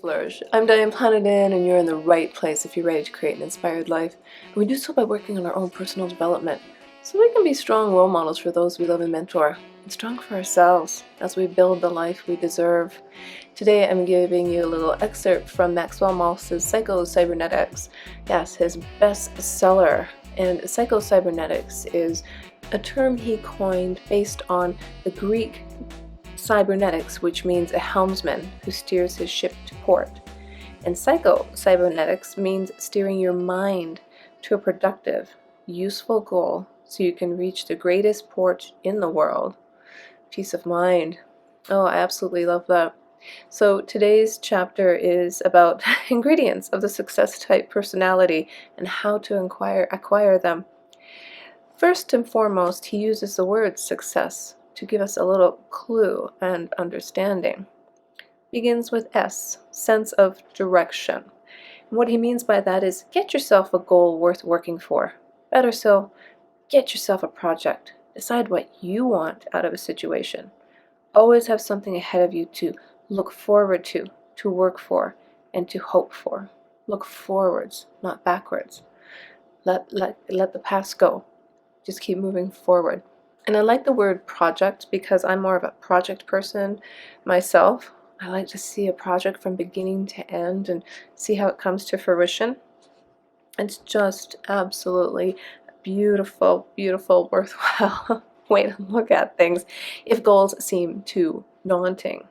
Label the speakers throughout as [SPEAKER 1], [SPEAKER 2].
[SPEAKER 1] Flourish. I'm Diane Planidin, and you're in the right place if you're ready to create an inspired life. And we do so by working on our own personal development, so we can be strong role models for those we love and mentor, and strong for ourselves as we build the life we deserve. Today I'm giving you a little excerpt from Maxwell Maltz's Psyco-Cybernetics. Yes, his bestseller. And Psycho-Cybernetics is a term he coined based on the Greek cybernetics, which means a helmsman who steers his ship to port. And Psycho-Cybernetics means steering your mind to a productive, useful goal so you can reach the greatest port in the world. Peace of mind. Oh, I absolutely love that. So today's chapter is about ingredients of the success type personality and how to acquire them. First and foremost, he uses the word success to give us a little clue and understanding. Begins with S, sense of direction. And what he means by that is get yourself a goal worth working for. Better still, get yourself a project. Decide what you want out of a situation. Always have something ahead of you to look forward to work for, and to hope for. Look forwards, not backwards. Let the past go. Just keep moving forward. And I like the word project because I'm more of a project person myself. I like to see a project from beginning to end and see how it comes to fruition. It's just absolutely beautiful, beautiful, worthwhile way to look at things if goals seem too daunting.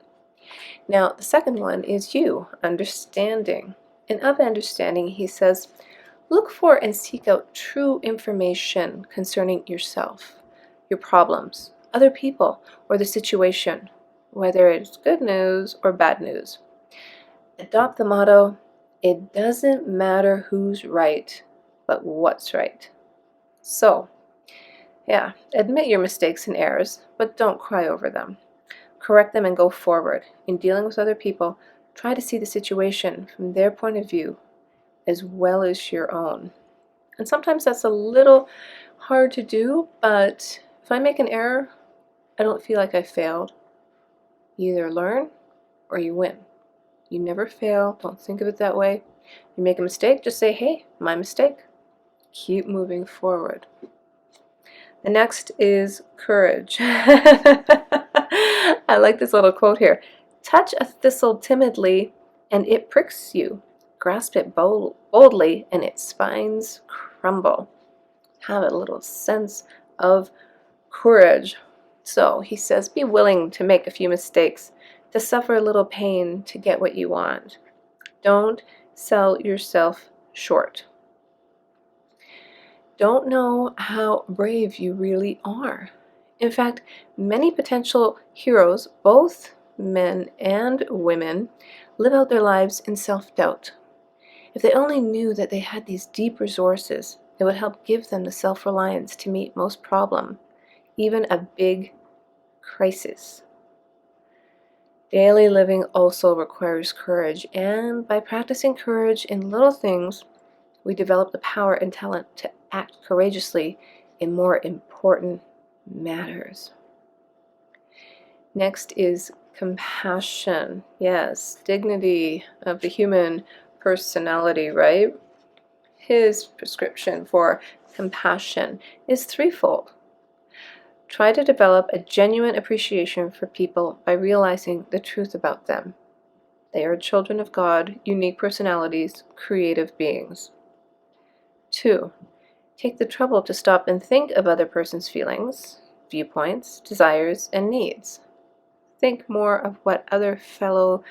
[SPEAKER 1] Now, the second one is you, understanding. And of understanding, he says, look for and seek out true information concerning yourself, your problems, other people, or the situation, whether it's good news or bad news. Adopt the motto, it doesn't matter who's right, but what's right. So, yeah, admit your mistakes and errors, but don't cry over them. Correct them and go forward. In dealing with other people, try to see the situation from their point of view as well as your own. And sometimes that's a little hard to do, but if I make an error, I don't feel like I failed. You either learn or you win. You never fail. Don't think of it that way. You make a mistake, just say, hey, my mistake. Keep moving forward. The next is courage. I like this little quote here. Touch a thistle timidly and it pricks you. Grasp it boldly and its spines crumble. Have a little sense of courage. So he says, be willing to make a few mistakes, to suffer a little pain to get what you want. Don't sell yourself short. Don't know how brave you really are. In fact, many potential heroes, both men and women, live out their lives in self-doubt. If they only knew that they had these deep resources, it would help give them the self-reliance to meet most problems, even a big crisis. Daily living also requires courage, and by practicing courage in little things, we develop the power and talent to act courageously in more important matters. Next is compassion. Yes, dignity of the human personality, right? His prescription for compassion is threefold. Try to develop a genuine appreciation for people by realizing the truth about them. They are children of God, unique personalities, creative beings. 2. Take the trouble to stop and think of other person's feelings, viewpoints, desires, and needs. Think more of what other fellow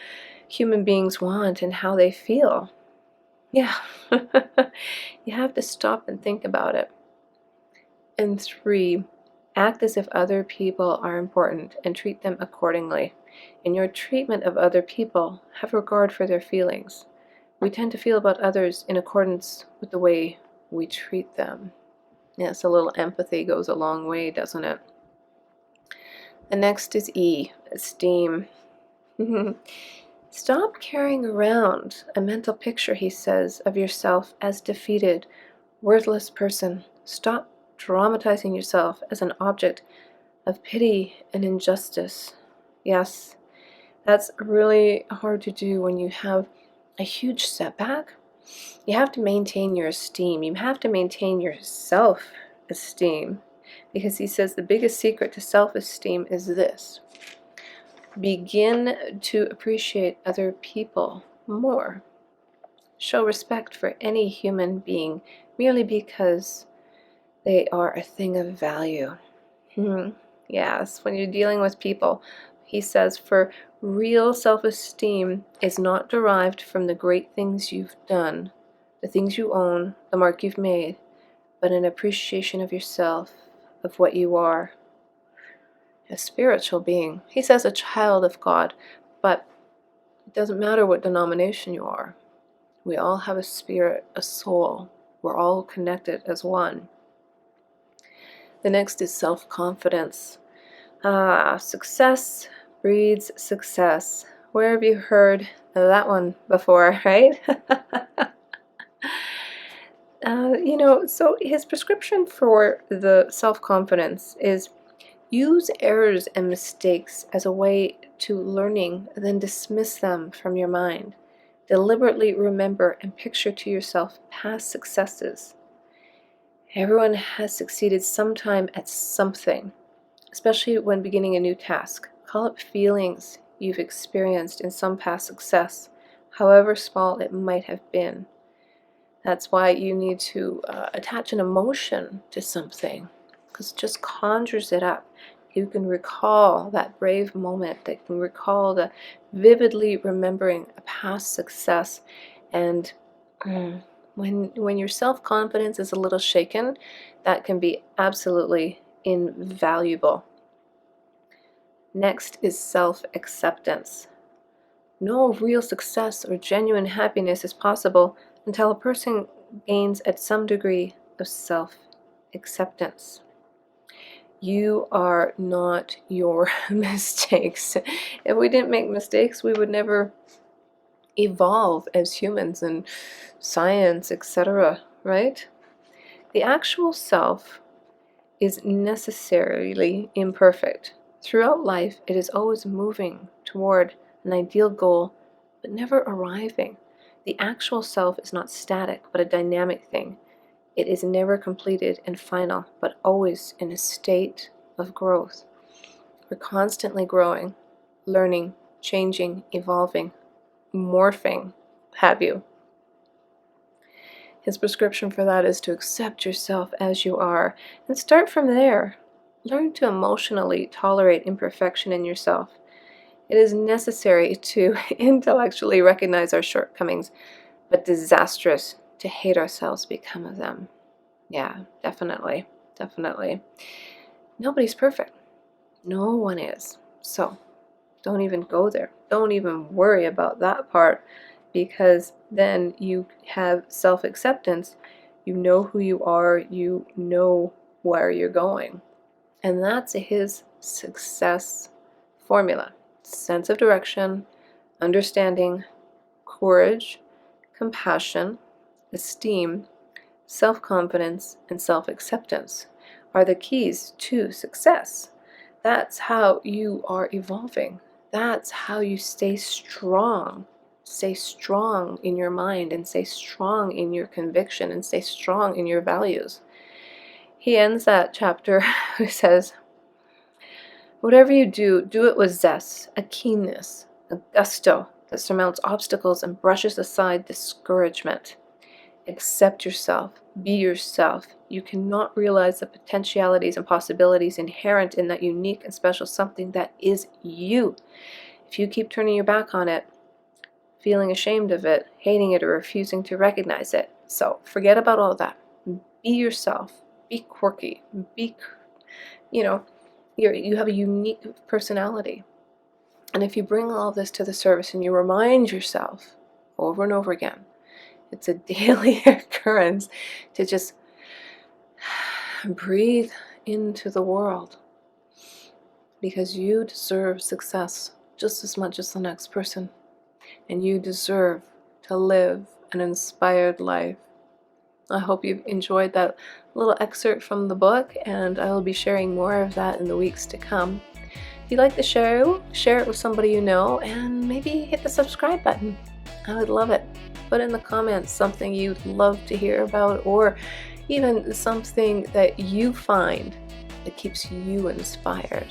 [SPEAKER 1] human beings want and how they feel. Yeah, you have to stop and think about it. And 3, act as if other people are important and treat them accordingly. In your treatment of other people, have regard for their feelings. We tend to feel about others in accordance with the way we treat them. Yes, a little empathy goes a long way, doesn't it? The next is E, esteem. Stop carrying around a mental picture, he says, of yourself as defeated, worthless person. Stop dramatizing yourself as an object of pity and injustice. Yes, That's really hard to do when you have a huge setback. You have to maintain your esteem. You have to maintain your self-esteem, because he says the biggest secret to self-esteem is this: begin to appreciate other people more. Show respect for any human being merely because they are a thing of value. Yes, when you're dealing with people, he says, for real self-esteem is not derived from the great things you've done, the things you own, the mark you've made, but an appreciation of yourself, of what you are, a spiritual being. He says a child of God, but it doesn't matter what denomination you are. We all have a spirit, a soul. We're all connected as one. The next is self-confidence. Success breeds success. Where have you heard that one before, right? So his prescription for the self-confidence is use errors and mistakes as a way to learning, then dismiss them from your mind. Deliberately remember and picture to yourself past successes. Everyone has succeeded sometime at something, especially when beginning a new task. Call up feelings you've experienced in some past success, however small it might have been. That's why you need to attach an emotion to something, because it just conjures it up. You can recall that brave moment, that can recall the vividly remembering a past success. And when your self-confidence is a little shaken, that can be absolutely invaluable. Next is self-acceptance. No real success or genuine happiness is possible until a person gains at some degree of self-acceptance. You are not your mistakes. If we didn't make mistakes, we would never evolve as humans and science, etc., right? The actual self is necessarily imperfect. Throughout life, it is always moving toward an ideal goal, but never arriving. The actual self is not static, but a dynamic thing. It is never completed and final, but always in a state of growth. We're constantly growing, learning, changing, evolving, morphing, have you. His prescription for that is to accept yourself as you are and start from there. Learn to emotionally tolerate imperfection in yourself. It is necessary to intellectually recognize our shortcomings, but disastrous to hate ourselves because of them. Yeah, definitely, definitely. Nobody's perfect. No one is. So don't even go there. Don't even worry about that part, because then you have self-acceptance. You know who you are. You know where you're going. And that's his success formula. Sense of direction, understanding, courage, compassion, esteem, self-confidence, and self-acceptance are the keys to success. That's how you are evolving. That's how you stay strong. Stay strong in your mind, and stay strong in your conviction, and stay strong in your values. He ends that chapter who says, whatever you do, do it with zest, a keenness, a gusto that surmounts obstacles and brushes aside discouragement. Accept yourself. Be yourself. You cannot realize the potentialities and possibilities inherent in that unique and special something that is you if you keep turning your back on it, feeling ashamed of it, hating it, or refusing to recognize it. So forget about all that. Be yourself. Be quirky. Be, you have a unique personality. And if you bring all this to the service and you remind yourself over and over again, it's a daily occurrence to just breathe into the world, because you deserve success just as much as the next person, and you deserve to live an inspired life. I hope you've enjoyed that little excerpt from the book, and I will be sharing more of that in the weeks to come. If you like the show, share it with somebody you know, and maybe hit the subscribe button. I would love it. Put in the comments something you'd love to hear about, or even something that you find that keeps you inspired.